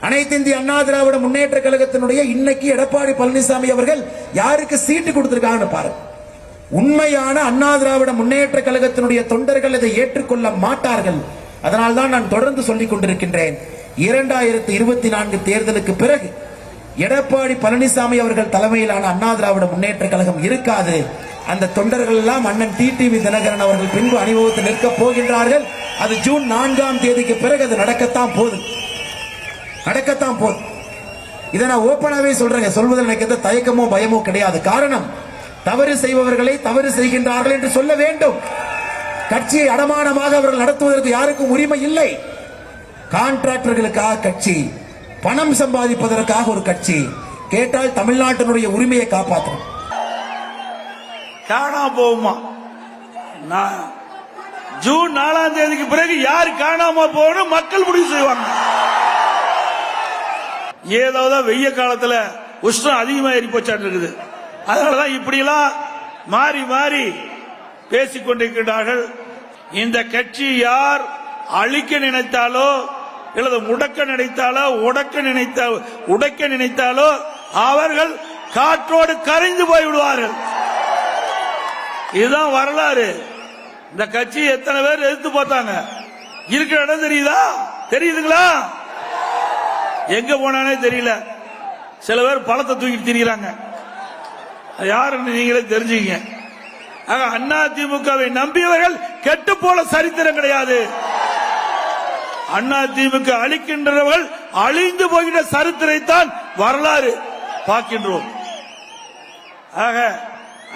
அனைத்து இந்திய அண்ணா திராவிட முன்னேற்ற கழகத்தினுடைய இன்னைக்கு எடப்பாடி பழனிசாமி அவர்கள் யாருக்கு சீட்டு கொடுத்திருக்காங்கன்னு பாருங்க. உண்மையான அண்ணா திராவிட முன்னேற்ற கழகத்தினுடைய தொண்டர்கள் இதை ஏற்றுக்கொள்ள மாட்டார்கள். அதனால்தான் நான் தொடர்ந்து சொல்லிக் கொண்டிருக்கின்றேன், 2024 தேர்தலுக்கு பிறகு எடப்பாடி பழனிசாமி அவர்கள் தலைமையிலான அண்ணா திராவிட முன்னேற்ற கழகம் இருக்காது. அந்த தொண்டர்கள் எல்லாம் அண்ணன் டிடிவி தினகரன் அவர்கள் பின்பு அணிவகுத்து நிற்கப் போகின்றார்கள். அது ஜூன் 4ஆம் தேதிக்கு பிறகு அது நடக்கத்தான் போகுது. இதை நான் ஓப்பனாவே சொல்றேங்க. சொல்வதில் எனக்கு எந்த தயக்கமோ பயமோ கிடையாது. காரணம், தவறு செய்பவர்களை தவறு செய்கின்றார்கள் என்று சொல்ல வேண்டும். கட்சியை அடமானமாக அவர்கள் நடத்துவதற்கு யாருக்கும் உரிமை இல்லை. கான்ட்ராக்டர்களுக்காக கட்சி, பணம் சம்பாதிப்பதற்காக ஒரு கட்சி. கேட்டால் தமிழ்நாட்டினுடைய உரிமையை காப்பாற்றும். காணாம போகுமா? ஜூன் 4ஆம் தேதிக்கு பிறகு யார் காணாம போகணும் மக்கள் முடிவு செய்வாங்க. ஏதாவது வெய்ய காலத்துல உஷ்ணம் அதிகமா ஏறி போச்சாட்டு இருக்குது. அதனாலதான் இப்படி எல்லாம் மாறி மாறி பேசிக் கொண்டிருக்கிறார்கள். இந்த கட்சி யார் அழிக்க நினைத்தாலோ அல்லது முடக்க நினைத்தாலோ உடைக்க நினைத்தாலோ அவர்கள் காற்றோடு கரைந்து போய்விடுவார்கள். இதுதான் வரலாறு. இந்த கட்சி எத்தனை பேர் எதிர்த்து பார்த்தாங்க. இருக்கிற இடம் தெரியுதுங்களா? எங்க போனானே தெரியல. சில பேர் பழத்தை தூக்கிட்டு திரிகிறாங்க. யாருன்னு நீங்களே தெரிஞ்சுக்கீங்க. அண்ணா திமுகவை நம்பியவர்கள் கெட்டு போல சரித்திரம் கிடையாது. அண்ணா திமுக அழிக்கின்றவர்கள் அழிந்து போகிற சரித்திரத்தான் வரலாறு பார்க்கின்றோம். ஆக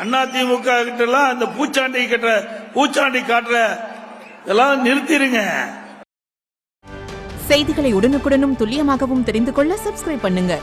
அண்ணா திமுக கிட்ட எல்லாம் இந்த பூச்சாண்டி காட்டுற இதெல்லாம் நிறுத்திடுங்க. செய்திகளை உடனுக்குடனும் துல்லியமாகவும் தெரிந்து கொள்ள சப்ஸ்கிரைப் பண்ணுங்க.